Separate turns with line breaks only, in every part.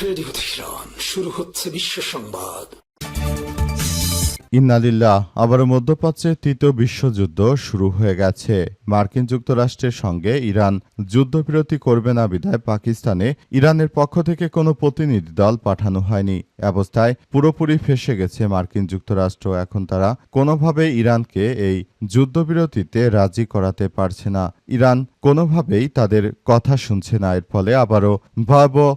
Radio Tehran, শুরু হচ্ছে বিশ্ব সংবাদ।
ইন্নালিল্লাহ। আবারও মধ্যপ্রাচ্যে তৃতীয় বিশ্বযুদ্ধ শুরু হয়ে গেছে। মার্কিন যুক্তরাষ্ট্রের সঙ্গে ইরান যুদ্ধবিরতি করবে না বিধায় পাকিস্তানে ইরানের পক্ষ থেকে কোনো প্রতিনিধি দল পাঠানো হয়নি। অবস্থায় পুরোপুরি ফেঁসে গেছে মার্কিন যুক্তরাষ্ট্র। এখন তারা কোনোভাবেই ইরানকে এই যুদ্ধবিরতিতে রাজি করাতে পারছে না। ইরান কোনোভাবেই তাদের কথা শুনছে না। এর ফলে আবারও ভয়াবহ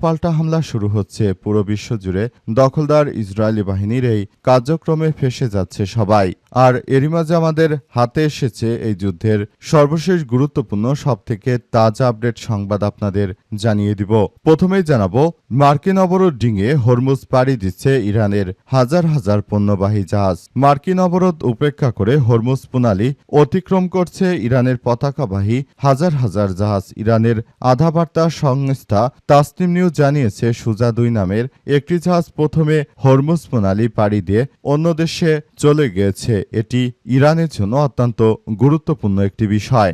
পাল্টা হামলা শুরু হচ্ছে। পুরো বিশ্বজুড়ে দখলদার ইসরায়েলি বাহিনীর এই কার্যক্রমে ফেঁসে যাচ্ছে সবাই। আর এরই মাঝে আমাদের হাতে এসেছে এই যুদ্ধের সর্বশেষ গুরুত্বপূর্ণ সবথেকে তাজা আপডেট সংবাদ আপনাদের জানিয়ে দিব। প্রথমেই জানাবো, মার্কিন অবরোধ ডিঙিয়ে হরমুজ পাড়ি দিচ্ছে ইরানের হাজার হাজার পণ্যবাহী জাহাজ। মার্কিন অবরোধ উপেক্ষা করে হরমুজ প্রণালী অতিক্রম করছে ইরানের পতাকাবাহী হাজার হাজার জাহাজ। ইরানের আধা বার্তা সংস্থা তাসনিম নিউজ জানিয়েছে, সুজা 2 নামের একটি জাহাজ প্রথমে হরমুজ প্রণালী পাড়ি দিয়ে অন্য দেশে চলে গিয়েছে। এটি ইরানের জন্য অত্যন্ত গুরুত্বপূর্ণ একটি বিষয়।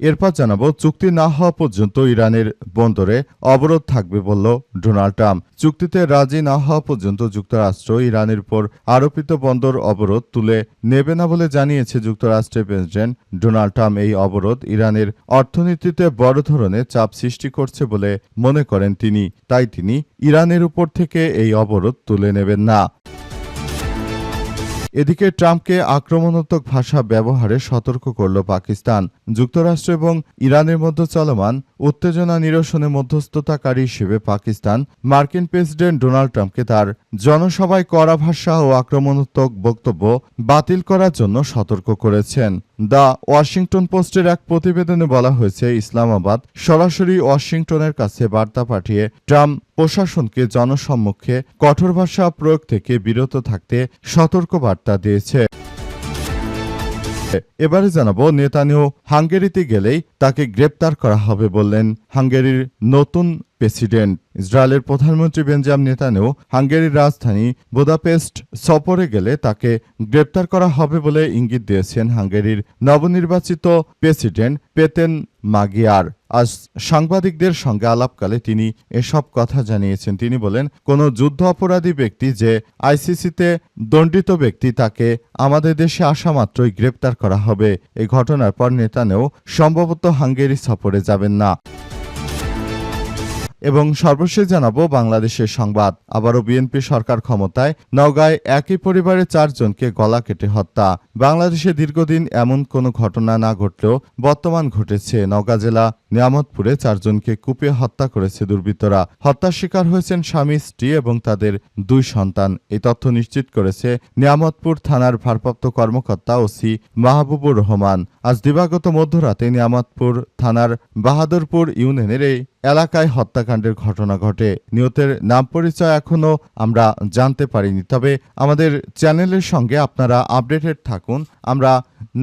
এরপর জানাবো, চুক্তি না হওয়া পর্যন্ত ইরানের বন্দরে অবরোধ থাকবে বলল ডোনাল্ড ট্রাম্প। চুক্তিতে রাজি না হওয়া পর্যন্ত যুক্তরাষ্ট্র ইরানের উপর আরোপিত বন্দর অবরোধ তুলে নেবে না বলে জানিয়েছে যুক্তরাষ্ট্রের প্রেসিডেন্ট ডোনাল্ড ট্রাম্প। এই অবরোধ ইরানের অর্থনীতিতে বড় ধরনের চাপ সৃষ্টি করছে বলে মনে করেন তিনি। তাই তিনি ইরানের উপর থেকে এই অবরোধ তুলে নেবেন না। এদিকে ট্রাম্পকে আক্রমণাত্মক ভাষা ব্যবহারে সতর্ক করল পাকিস্তান। যুক্তরাষ্ট্র এবং ইরানের মধ্যে চলমান উত্তেজনা নিরসনে মধ্যস্থতাকারী হিসেবে পাকিস্তান মার্কিন প্রেসিডেন্ট ডোনাল্ড ট্রাম্পকে তার জনসভায় কড়া ভাষা ও আক্রমণাত্মক বক্তব্য বাতিল করার জন্য সতর্ক করেছেন। দ্য ওয়াশিংটন পোস্টের এক প্রতিবেদনে বলা হয়েছে, ইসলামাবাদ সরাসরি ওয়াশিংটনের কাছে বার্তা পাঠিয়ে ট্রাম্প প্রশাসনকে জনসম্মুখে কঠোর ভাষা প্রয়োগ থেকে বিরত থাকতে সতর্ক বার্তা দিয়েছে। এবারে জানাবো, নেতানিয়াহু হাঙ্গেরিতে গেলেই তাকে গ্রেপ্তার করা হবে বললেন হাঙ্গেরির নতুন প্রেসিডেন্ট। ইসরায়েলের প্রধানমন্ত্রী বেঞ্জামিন নেতানিয়াহু হাঙ্গেরির রাজধানী বুদাপেস্ট সফরে গেলে তাকে গ্রেপ্তার করা হবে বলে ইঙ্গিত দিয়েছেন হাঙ্গেরির নবনির্বাচিত প্রেসিডেন্ট পেতেন মাগিয়ার। আজ সাংবাদিকদের সঙ্গে আলাপকালে তিনি এসব কথা জানিয়েছেন। তিনি বলেন, কোনো যুদ্ধ অপরাধী ব্যক্তি যে আইসিসিতে দণ্ডিত ব্যক্তি, তাকে আমাদের দেশে আসা মাত্রই গ্রেপ্তার করা হবে। এই ঘটনার পর নেতানিয়াহু সম্ভবত হাঙ্গেরি সফরে যাবেন না। এবং সর্বশেষ জানাবো বাংলাদেশের সংবাদ। আবারও বিএনপি সরকার ক্ষমতায়, নওগাঁয় একই পরিবারের 4 জনকে গলা কেটে হত্যা। বাংলাদেশে দীর্ঘদিন এমন কোনো ঘটনা না ঘটলেও বর্তমান ঘটেছে। নওগাঁ জেলা নিয়ামতপুরে 4 জনকে কুপিয়ে হত্যা করেছে দুর্বৃত্তরা। হত্যার শিকার হয়েছেন স্বামী, স্ত্রী এবং তাদের 2 সন্তান। এই তথ্য নিশ্চিত করেছে নিয়ামতপুর থানার ভারপ্রাপ্ত কর্মকর্তা ওসি মাহবুবুর রহমান। আজ দিবাগত মধ্যরাতে নিয়ামতপুর থানার বাহাদুরপুর ইউনিয়নের এই এলাকায় হত্যাকাণ্ডের ঘটনা ঘটে। নিহতের নাম পরিচয় এখনও আমরা জানতে পারিনি, তবে আমাদের চ্যানেলের সঙ্গে আপনারা আপডেটেড থাকুন। আমরা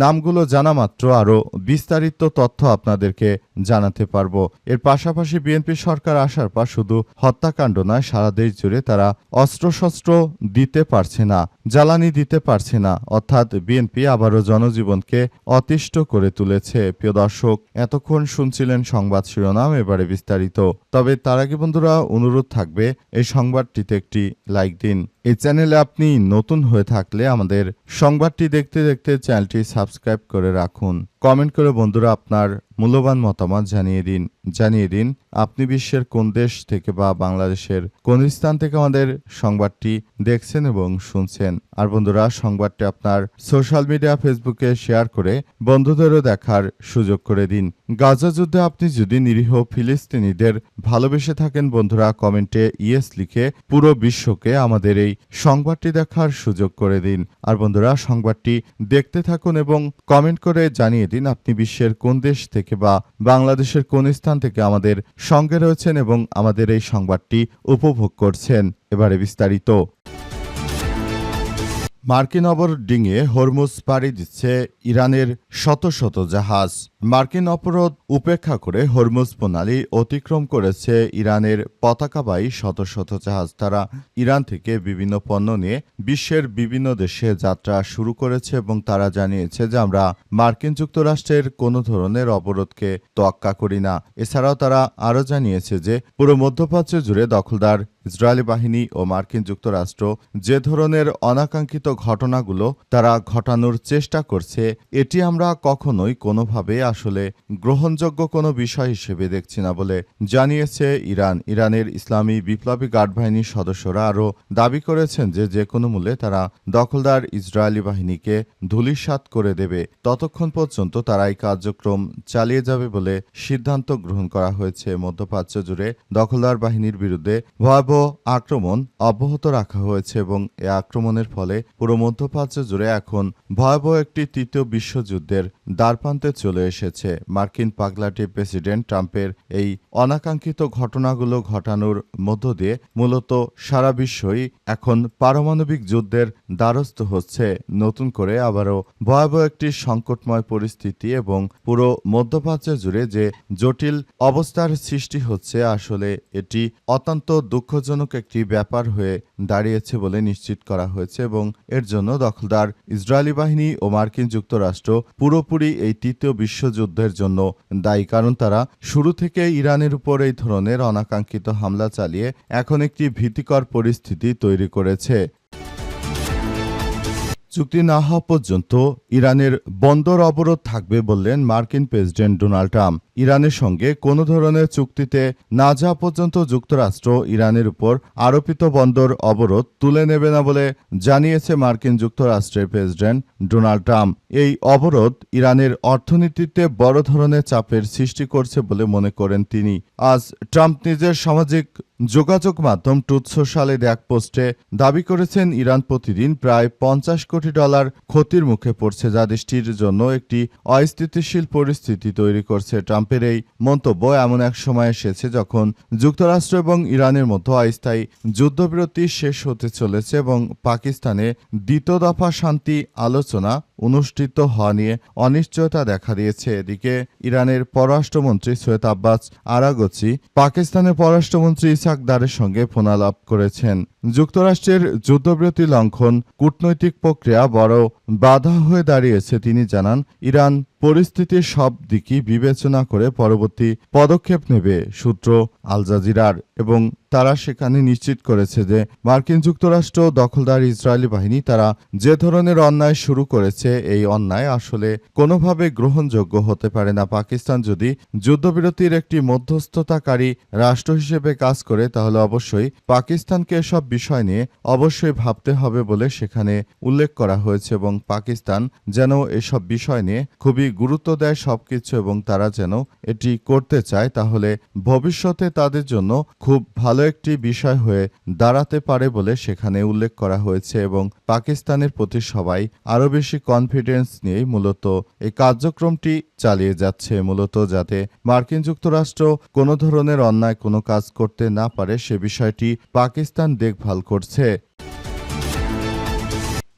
নামগুলো জানা মাত্র আরও বিস্তারিত তথ্য আপনাদেরকে জানাতে পারবো। এর পাশাপাশি বিএনপি সরকার আসার পর শুধু হত্যাকাণ্ড নয়, সারা দেশ জুড়ে তারা অস্ত্রশস্ত্র দিতে পারছে না, জ্বালানি দিতে পারছে না। অর্থাৎ বিএনপি আবারও জনজীবনকে অতিষ্ঠ করে তুলেছে। প্রিয় দর্শক, এতক্ষণ শুনছিলেন সংবাদ শিরোনাম, এবারে বিস্তারিত। তবে তার আগে বন্ধুরা অনুরোধ থাকবে, এই সংবাদটিতে একটি লাইক দিন। এই চ্যানেলে আপনি নতুন হয়ে থাকলে আমাদের সংবাদটি দেখতে দেখতে চ্যানেলটি সাবস্ক্রাইব করে রাখুন। কমেন্ট করে বন্ধুরা আপনার মূল্যবান মতামত জানিয়ে দিন আপনি বিশ্বের কোন দেশ থেকে বা বাংলাদেশের কোন স্থান থেকে আমাদের সংবাদটি দেখছেন এবং শুনছেন। আর বন্ধুরা, সংবাদটি আপনার সোশ্যাল মিডিয়া ফেসবুকে শেয়ার করে বন্ধুদেরও দেখার সুযোগ করে দিন। গাজা যুদ্ধে আপনি যদি নিরীহ ফিলিস্তিনিদের ভালোবেসে থাকেন, বন্ধুরা কমেন্টে ইয়েস লিখে পুরো বিশ্বকে আমাদের এই সংবাদটি দেখার সুযোগ করে দিন। আর বন্ধুরা, সংবাদটি দেখতে থাকুন এবং কমেন্ট করে জানিয়ে দিন আপনি বিশ্বের কোন দেশ থেকে বা বাংলাদেশের কোন স্থান থেকে আমাদের সঙ্গে রয়েছেন এবং আমাদের এই সংবাদটি উপভোগ করছেন। এবারে বিস্তারিত। মার্কিন অবরোধ ডিঙিয়ে হরমুজ পাড়ি দিচ্ছে ইরানের শত শত জাহাজ। মার্কিন অবরোধ উপেক্ষা করে হরমুজ প্রণালী অতিক্রম করেছে ইরানের পতাকাবাহী শত শত জাহাজ। তারা ইরান থেকে বিভিন্ন পণ্য নিয়ে বিশ্বের বিভিন্ন দেশে যাত্রা শুরু করেছে এবং তারা জানিয়েছে যে আমরা মার্কিন যুক্তরাষ্ট্রের কোনো ধরনের অবরোধকে তোয়াক্কা করি না। এছাড়াও তারা আরও জানিয়েছে যে পুরো মধ্যপ্রাচ্য জুড়ে দখলদার ইসরায়েলি বাহিনী ও মার্কিন যুক্তরাষ্ট্র যে ধরনের অনাকাঙ্ক্ষিত ঘটনাগুলো তারা ঘটানোর চেষ্টা করছে, এটি আমরা কখনোই কোনোভাবে আসলে গ্রহণযোগ্য কোনো বিষয় হিসেবে দেখছি না বলে জানিয়েছে ইরান। ইরানের ইসলামী বিপ্লবী গার্ড বাহিনীর সদস্যরা আরও দাবি করেছেন যে যে কোনো মূল্যে তারা দখলদার ইসরায়েলি বাহিনীকে ধূলিসাৎ করে দেবে। ততক্ষণ পর্যন্ত তারা এই কার্যক্রম চালিয়ে যাবে বলে সিদ্ধান্ত গ্রহণ করা হয়েছে। মধ্যপ্রাচ্য জুড়ে দখলদার বাহিনীর বিরুদ্ধে ভয়াবহ আক্রমণ অব্যাহত রাখা হয়েছে এবং এ আক্রমণের ফলে পুরো মধ্যপ্রাচ্য জুড়ে এখন ভয়াবহ একটি তৃতীয় বিশ্বযুদ্ধের দ্বারপ্রান্তে চলে এসেছে। মার্কিন পাগলাটে প্রেসিডেন্ট ট্রাম্পের এই অনাকাঙ্ক্ষিত ঘটনাগুলো ঘটানোর মধ্য দিয়ে মূলত সারা বিশ্বই এখন পারমাণবিক যুদ্ধের দ্বারস্থ হচ্ছে। নতুন করে আবারও ভয়াবহ একটি সংকটময় পরিস্থিতি এবং পুরো মধ্যপ্রাচ্য জুড়ে যে জটিল অবস্থার সৃষ্টি হচ্ছে, আসলে এটি অত্যন্ত দুঃখজনক একটি ব্যাপার হয়ে দাঁড়িয়েছে বলে নিশ্চিত করা হয়েছে এবং এর জন্য দখলদার ইসরায়েলি বাহিনী ও মার্কিন যুক্তরাষ্ট্র পুরোপুরি এই তৃতীয় বিশ্বযুদ্ধের জন্য দায়ী, কারণ তারা শুরু থেকে ইরানের উপর এই ধরনের অনাকাঙ্ক্ষিত হামলা চালিয়ে এখন একটি ভীতিকর পরিস্থিতি তৈরি করেছে। চুক্তি না হওয়া পর্যন্ত ইরানের বন্দর অবরোধ থাকবে বললেন মার্কিন প্রেসিডেন্ট ডোনাল্ড ট্রাম্প। ইরানের সঙ্গে কোনো ধরনের চুক্তিতে না যাওয়া পর্যন্ত যুক্তরাষ্ট্র ইরানের উপর আরোপিত বন্দর অবরোধ তুলে নেবে না বলে জানিয়েছে মার্কিন যুক্তরাষ্ট্রের প্রেসিডেন্ট ডোনাল্ড ট্রাম্প। এই অবরোধ ইরানের অর্থনীতিতে বড় ধরনের চাপের সৃষ্টি করছে বলে মনে করেন তিনি। আজ ট্রাম্প নিজের সামাজিক যোগাযোগ মাধ্যম ট্রুথ সোশ্যালের এক পোস্টে দাবি করেছেন ইরান প্রতিদিন প্রায় $50 কোটি ক্ষতির মুখে পড়ছে, যা দেশটির জন্য একটি অস্থিতিশীল পরিস্থিতি তৈরি করছে। ট্রাম্পের এই মন্তব্য এমন এক সময় এসেছে যখন যুক্তরাষ্ট্র এবং ইরানের মধ্যে অস্থায়ী যুদ্ধবিরতি শেষ হতে চলেছে এবং পাকিস্তানে দ্বিতীয় দফা শান্তি আলোচনা অনুষ্ঠিত হওয়া নিয়ে অনিশ্চয়তা দেখা দিয়েছে। এদিকে ইরানের পররাষ্ট্রমন্ত্রী সৈয়দ আব্বাস আরাগচি পাকিস্তানের পররাষ্ট্রমন্ত্রী ইসহাক দারের সঙ্গে ফোনালাপ করেছেন। যুক্তরাষ্ট্রের যুদ্ধবিরতি লঙ্ঘন কূটনৈতিক প্রক্রিয়া বড় বাধা হয়ে দাঁড়িয়েছে। তিনি জানান, ইরান পরিস্থিতির সব দিকই বিবেচনা করে পরবর্তী পদক্ষেপ নেবে। সূত্র আল জাজিরার এবং তারা সেখানে নিশ্চিত করেছে যে মার্কিন যুক্তরাষ্ট্র দখলদার ইসরায়েলি বাহিনী তারা যে ধরনের অন্যায় শুরু করেছে, এই অন্যায় আসলে কোনোভাবে গ্রহণযোগ্য হতে পারে না। পাকিস্তান যদি যুদ্ধবিরতির একটি মধ্যস্থতাকারী রাষ্ট্র হিসেবে কাজ করে তাহলে অবশ্যই পাকিস্তানকে এসব বিষয় নিয়ে অবশ্যই ভাবতে হবে বলে সেখানে উল্লেখ করা হয়েছে এবং পাকিস্তান যেন এসব বিষয় নিয়ে খুবই গুরুত্ব দেয় সবকিছু এবং তারা যেন এটি করতে চায়, তাহলে ভবিষ্যতে তাদের জন্য খুব ভালো একটি বিষয় হয়ে দাঁড়াতে পারে বলে সেখানে উল্লেখ করা হয়েছে এবং পাকিস্তানের প্রতি সবাই আরও বেশি কনফিডেন্স নিয়েই মূলত এই কার্যক্রমটি চালিয়ে যাচ্ছে, মূলত যাতে মার্কিন যুক্তরাষ্ট্র কোনো ধরনের অন্যায় কোনো কাজ করতে না পারে সে বিষয়টি পাকিস্তান দেখভাল করছে।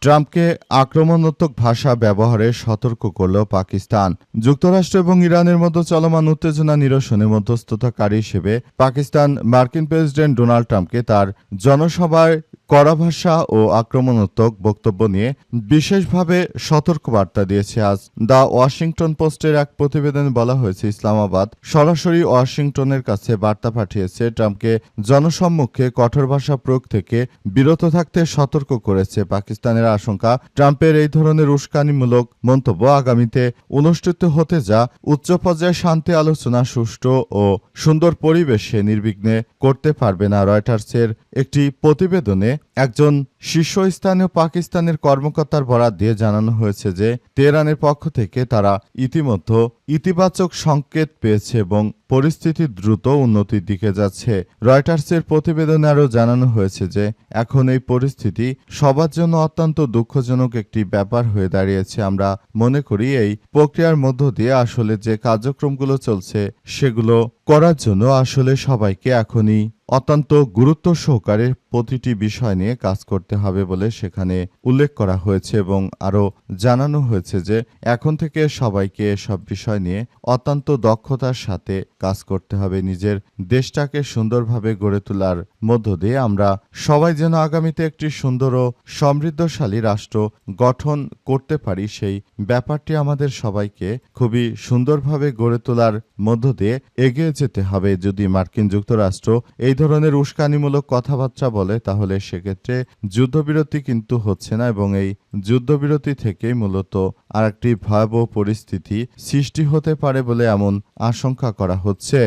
ট্রাম্পকে আক্রমণাত্মক ভাষা ব্যবহারে সতর্ক করল পাকিস্তান। যুক্তরাষ্ট্র এবং ইরানের মধ্যে চলমান উত্তেজনা নিরসনে মধ্যস্থতাকারী হিসেবে পাকিস্তান মার্কিন প্রেসিডেন্ট ডোনাল্ড ট্রাম্পকে তার জনসভায় কড়া ভাষা ও আক্রমণাত্মক বক্তব্য নিয়ে বিশেষভাবে সতর্কবার্তা দিয়েছে। আজ দ্য ওয়াশিংটন পোস্টের এক প্রতিবেদনে বলা হয়েছে, ইসলামাবাদ সরাসরি ওয়াশিংটনের কাছে বার্তা পাঠিয়েছে, ট্রাম্পকে জনসম্মুখে কঠোর ভাষা প্রয়োগ থেকে বিরত থাকতে সতর্ক করেছে। পাকিস্তানের আশঙ্কা, ট্রাম্পের এই ধরনের উস্কানিমূলক মন্তব্য আগামীতে অনুষ্ঠিত হতে যা উচ্চ পর্যায়ে শান্তি আলোচনা সুষ্ঠু ও সুন্দর পরিবেশে নির্বিঘ্নে করতে পারবে না। রয়টার্সের একটি প্রতিবেদনে একজন শীর্ষস্থানীয় পাকিস্তানের কর্মকর্তার বরাত দিয়ে জানানো হয়েছে যে তেহরানের পক্ষ থেকে তারা ইতিমধ্যে ইতিবাচক সংকেত পেয়েছে এবং পরিস্থিতি দ্রুত উন্নতির দিকে যাচ্ছে। রয়টার্সের প্রতিবেদনে আরও জানানো হয়েছে যে এখন এই পরিস্থিতি সবার জন্য অত্যন্ত দুঃখজনক একটি ব্যাপার হয়ে দাঁড়িয়েছে। আমরা মনে করি এই প্রক্রিয়ার মধ্য দিয়ে আসলে যে কার্যক্রমগুলো চলছে সেগুলো করার জন্য আসলে সবাইকে এখনই অত্যন্ত গুরুত্ব সহকারে প্রতিটি বিষয় নিয়ে নিয়ে কাজ করতে হবে বলে সেখানে উল্লেখ করা হয়েছে এবং আরও জানানো হয়েছে যে এখন থেকে সবাইকে এসব বিষয় নিয়ে অত্যন্ত দক্ষতার সাথে কাজ করতে হবে। নিজের দেশটাকে সুন্দরভাবে গড়ে তোলার মধ্য দিয়ে আমরা সবাই যেন আগামীতে একটি সুন্দর ও সমৃদ্ধশালী রাষ্ট্র গঠন করতে পারি, সেই ব্যাপারটি আমাদের সবাইকে খুবই সুন্দরভাবে গড়ে তোলার মধ্য দিয়ে এগিয়ে যেতে হবে। যদি মার্কিন যুক্তরাষ্ট্র এই ধরনের উস্কানিমূলক কথাবার্তা বলে তাহলে সেক্ষেত্রে যুদ্ধবিরতি কিন্তু হচ্ছে না এবং এই যুদ্ধবিরতি থেকেই মূলত আরেকটি ভয়াবহ পরিস্থিতি সৃষ্টি হতে পারে বলে এমন আশঙ্কা করা হচ্ছে।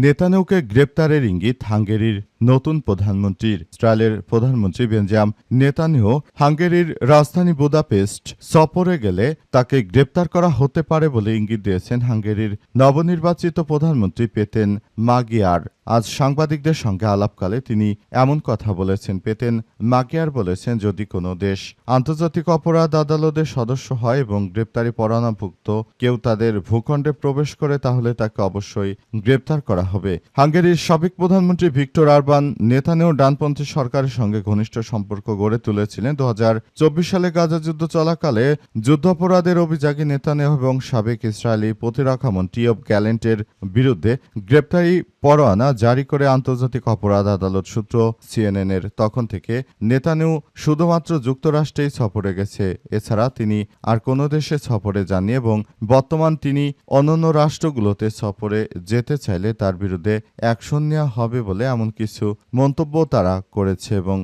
নেতানিয়াহুকে গ্রেপ্তারের ইঙ্গিত হাঙ্গেরির নতুন প্রধানমন্ত্রীর। ইসরায়েলের প্রধানমন্ত্রী বেঞ্জামিন নেতানিয়াহু হাঙ্গেরির রাজধানী বুদাপেস্ট সফরে গেলে তাকে গ্রেপ্তার করা হতে পারে বলে ইঙ্গিত দিয়েছেন হাঙ্গেরির নবনির্বাচিত প্রধানমন্ত্রী পেতেন মাগিয়ার। আজ সাংবাদিকদের সঙ্গে আলাপকালে তিনি এমন কথা বলেছেন। পেতেন মাগিয়ার বলেছেন, যদি কোনো দেশ আন্তর্জাতিক অপরাধ আদালতের সদস্য হয় এবং গ্রেপ্তারি পরোয়ানাভুক্ত কেউ তাদের ভূখণ্ডে প্রবেশ করে তাহলে তাকে অবশ্যই গ্রেপ্তার করা হবে। হাঙ্গেরির সাবেক প্রধানমন্ত্রী ভিক্টর অরবান নেতানিয়াহু ডানপন্থী সরকারের সঙ্গে ঘনিষ্ঠ সম্পর্ক গড়ে তুলেছিলেন। 2024 সালে গাজা যুদ্ধ চলাকালে যুদ্ধাপরাধের অভিযোগে নেতানিয়াহু এবং সাবেক ইসরায়েলি প্রতিরক্ষা মন্ত্রী ইয়োভ গ্যালেন্টের বিরুদ্ধে গ্রেপ্তারি পরোয়ানা জারি করে আন্তর্জাতিক অপরাধ আদালত সূত্র সিএনএন-এর। তখন থেকে নেতানিয়াহু শুধুমাত্র যুক্তরাষ্ট্রেই সফরে গেছে, এছাড়া তিনি আর কোনো দেশে সফরে যাননি এবং বর্তমান তিনি অন্যান্য রাষ্ট্রগুলোতে সফরে যেতে চাইলে তার বিরুদ্ধে অ্যাকশন নেওয়া হবে বলে এমন কিছু মন্তব্য তারা করেছে এবং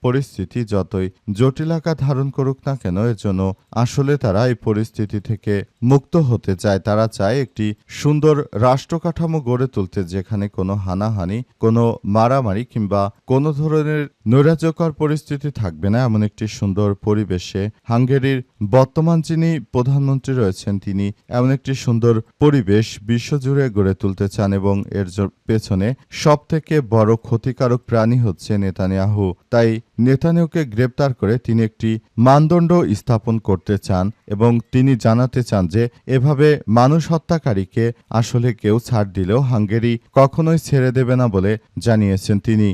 পরিস্থিতি যতই জটিল আকার ধারণ করুক না কেন এর জন্য আসলে তারা এই পরিস্থিতি থেকে মুক্ত হতে চায়। তারা চায় একটি সুন্দর রাষ্ট্র কাঠামো গড়ে তুলতে যেখানে কোনো হানাহানি, কোনো মারামারি কিংবা কোনো ধরনের নৈরাজ্যকর পরিস্থিতি থাকবে না, এমন একটি সুন্দর পরিবেশে হাঙ্গেরির বর্তমান যিনি প্রধানমন্ত্রী রয়েছেন তিনি এমন একটি সুন্দর পরিবেশ বিশ্বজুড়ে গড়ে তুলতে চান এবং এর পেছনে সবথেকে বড় ক্ষতিকারক প্রাণী হচ্ছে নেতানিয়াহু। তাই নেতানিয়াহুকে গ্রেপ্তার করে তিনি একটি মানদণ্ড স্থাপন করতে চান এবং তিনি জানাতে চান যে এভাবে মানুষ হত্যাকারীকে আসলে কেউ ছাড় দিলেও হাঙ্গেরি কখনোই ছেড়ে দেবে না বলে জানিয়েছেন তিনি।